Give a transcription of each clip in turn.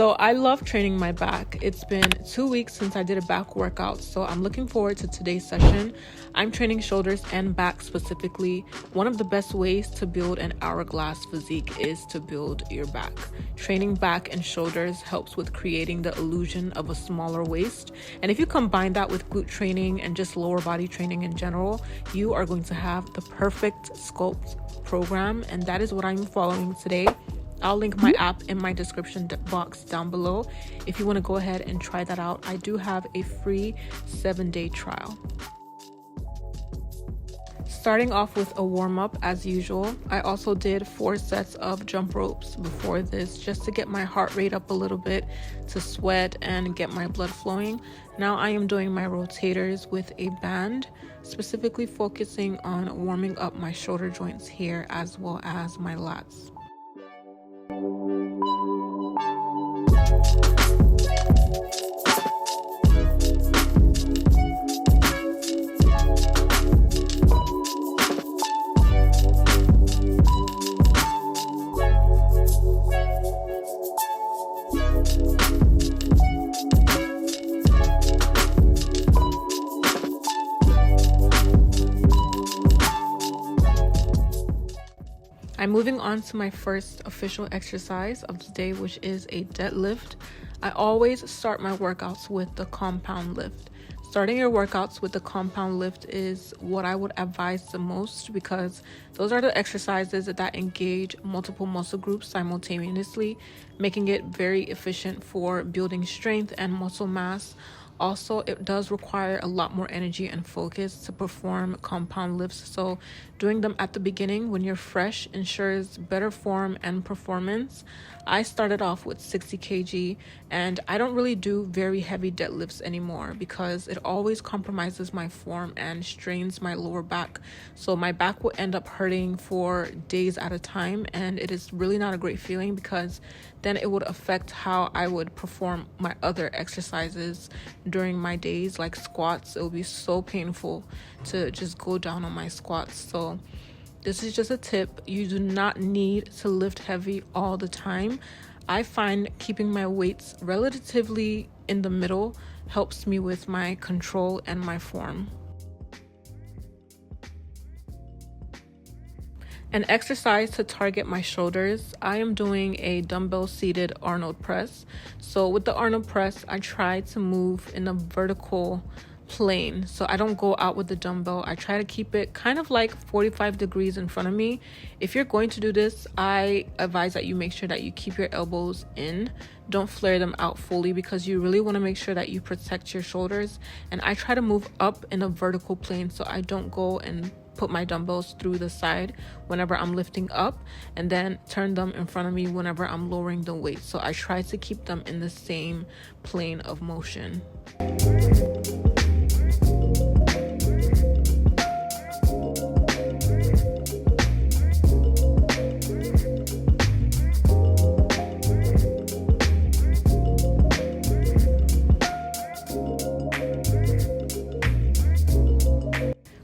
So I love training my back. It's been 2 weeks since I did a back workout, so I'm looking forward to today's session. I'm training shoulders and back specifically. One of the best ways to build an hourglass physique is to build your back. Training back and shoulders helps with creating the illusion of a smaller waist. And if you combine that with glute training and just lower body training in general, you are going to have the perfect sculpt program, and that is what I'm following today. I'll link my app in my description box down below if you want to go ahead and try that out. I do have a free 7-day trial. Starting off with a warm-up as usual. I also did 4 sets of jump ropes before this just to get my heart rate up a little bit, to sweat and get my blood flowing. Now I am doing my rotators with a band, specifically focusing on warming up my shoulder joints here as well as my lats. I'm moving on to my first official exercise of the day, which is a deadlift. I always start my workouts with the compound lift. Starting your workouts with the compound lift is what I would advise the most, because those are the exercises that engage multiple muscle groups simultaneously, making it very efficient for building strength and muscle mass. Also, it does require a lot more energy and focus to perform compound lifts, so doing them at the beginning when you're fresh ensures better form and performance. I started off with 60 kg, and I don't really do very heavy deadlifts anymore because it always compromises my form and strains my lower back. So my back will end up hurting for days at a time, and it is really not a great feeling because then it would affect how I would perform my other exercises during my days, like squats. It would be so painful to just go down on my squats. So this is just a tip. You do not need to lift heavy all the time. I find keeping my weights relatively in the middle helps me with my control and my form. An exercise to target my shoulders, I am doing a dumbbell seated Arnold press. So with the Arnold press, I try to move in a vertical plane. So I don't go out with the dumbbell. I try to keep it kind of like 45 degrees in front of me. If you're going to do this, I advise that you make sure that you keep your elbows in. Don't flare them out fully because you really want to make sure that you protect your shoulders. And I try to move up in a vertical plane so I don't go and put my dumbbells through the side whenever I'm lifting up, and then turn them in front of me whenever I'm lowering the weight. So I try to keep them in the same plane of motion.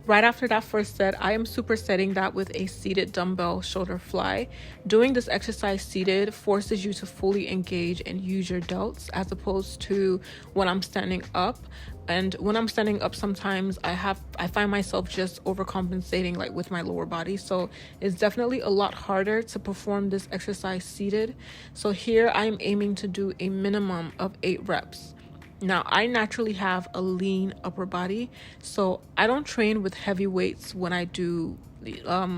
Right after that first set, I am supersetting that with a seated dumbbell shoulder fly. Doing this exercise seated forces you to fully engage and use your delts as opposed to when I'm standing up. And when I'm standing up, sometimes I find myself just overcompensating like with my lower body. So it's definitely a lot harder to perform this exercise seated. So here I'm aiming to do a minimum of 8 reps. Now, I naturally have a lean upper body, so I don't train with heavy weights when I do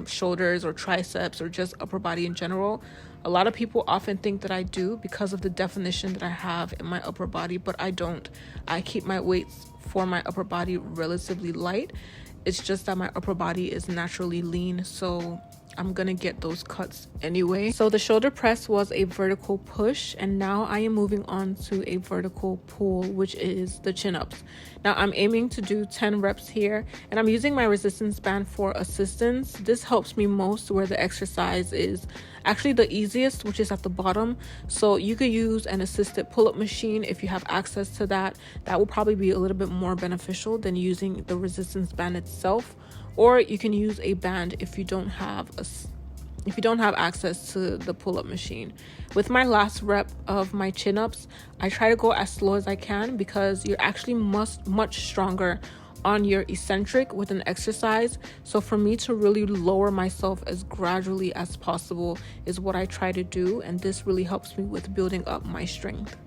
shoulders or triceps or just upper body in general. A lot of people often think that I do because of the definition that I have in my upper body, but I don't. I keep my weights for my upper body relatively light. It's just that my upper body is naturally lean, so I'm gonna get those cuts anyway. So the shoulder press was a vertical push, and now I am moving on to a vertical pull, which is the chin-ups. Now I'm aiming to do 10 reps here, and I'm using my resistance band for assistance. This helps me most where the exercise is actually the easiest, which is at the bottom. So you could use an assisted pull-up machine if you have access to that. That will probably be a little bit more beneficial than using the resistance band itself. Or you can use a band if you don't have if you don't have access to the pull-up machine. With my last rep of my chin-ups, I try to go as slow as I can because you're actually much stronger on your eccentric with an exercise. So for me to really lower myself as gradually as possible is what I try to do, and this really helps me with building up my strength.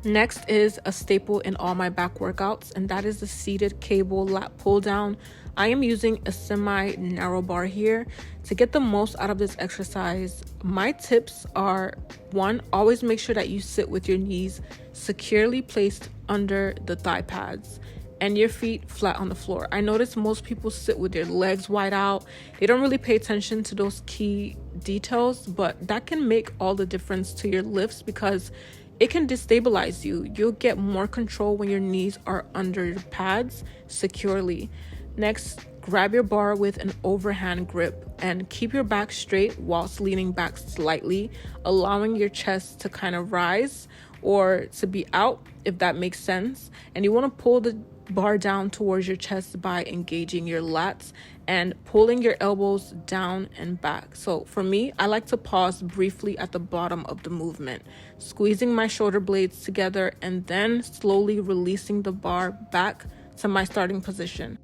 Next is a staple in all my back workouts, and that is the seated cable lat pull down. I am using a semi-narrow bar here to get the most out of this exercise. My tips are: 1, always make sure that you sit with your knees securely placed under the thigh pads and your feet flat on the floor. I notice most people sit with their legs wide out. They don't really pay attention to those key details, but that can make all the difference to your lifts because it can destabilize you. You'll get more control when your knees are under your pads securely. Next, grab your bar with an overhand grip and keep your back straight whilst leaning back slightly, allowing your chest to kind of rise or to be out, if that makes sense. And you want to pull the bar down towards your chest by engaging your lats and pulling your elbows down and back. So for me, I like to pause briefly at the bottom of the movement, squeezing my shoulder blades together and then slowly releasing the bar back to my starting position.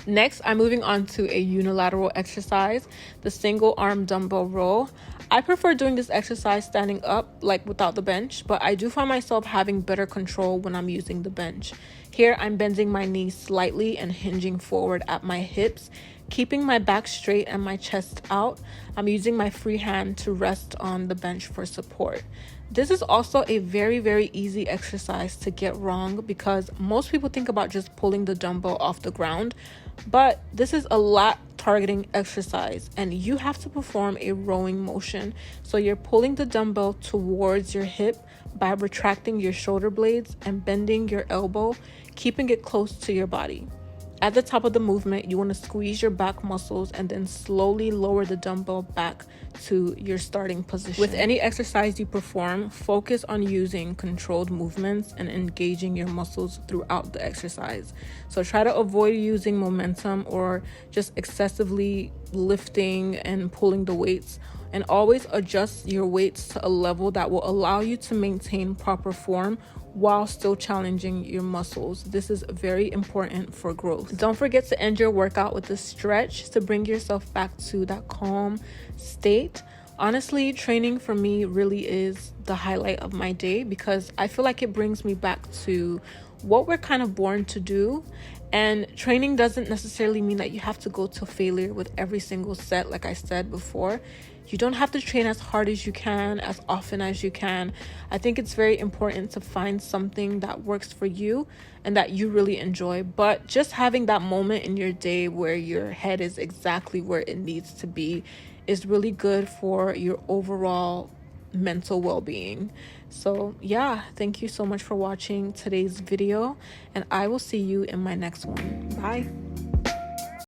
Next, I'm moving on to a unilateral exercise, the single arm dumbbell row. I prefer doing this exercise standing up, like without the bench, but I do find myself having better control when I'm using the bench. Here, I'm bending my knees slightly and hinging forward at my hips, keeping my back straight and my chest out. I'm using my free hand to rest on the bench for support. This is also a very easy exercise to get wrong because most people think about just pulling the dumbbell off the ground, but this is a lat targeting exercise and you have to perform a rowing motion. So you're pulling the dumbbell towards your hip by retracting your shoulder blades and bending your elbow, keeping it close to your body. At the top of the movement, you want to squeeze your back muscles and then slowly lower the dumbbell back to your starting position. With any exercise you perform, focus on using controlled movements and engaging your muscles throughout the exercise. So try to avoid using momentum or just excessively lifting and pulling the weights, and always adjust your weights to a level that will allow you to maintain proper form while still challenging your muscles. This is very important for growth. Don't forget to end your workout with a stretch to bring yourself back to that calm state. Honestly, training for me really is the highlight of my day because I feel like it brings me back to what we're kind of born to do. And training doesn't necessarily mean that you have to go to failure with every single set, like I said before. You don't have to train as hard as you can, as often as you can. I think it's very important to find something that works for you and that you really enjoy. But just having that moment in your day where your head is exactly where it needs to be is really good for your overall mental well-being. So yeah, thank you so much for watching today's video, and I will see you in my next one. Bye.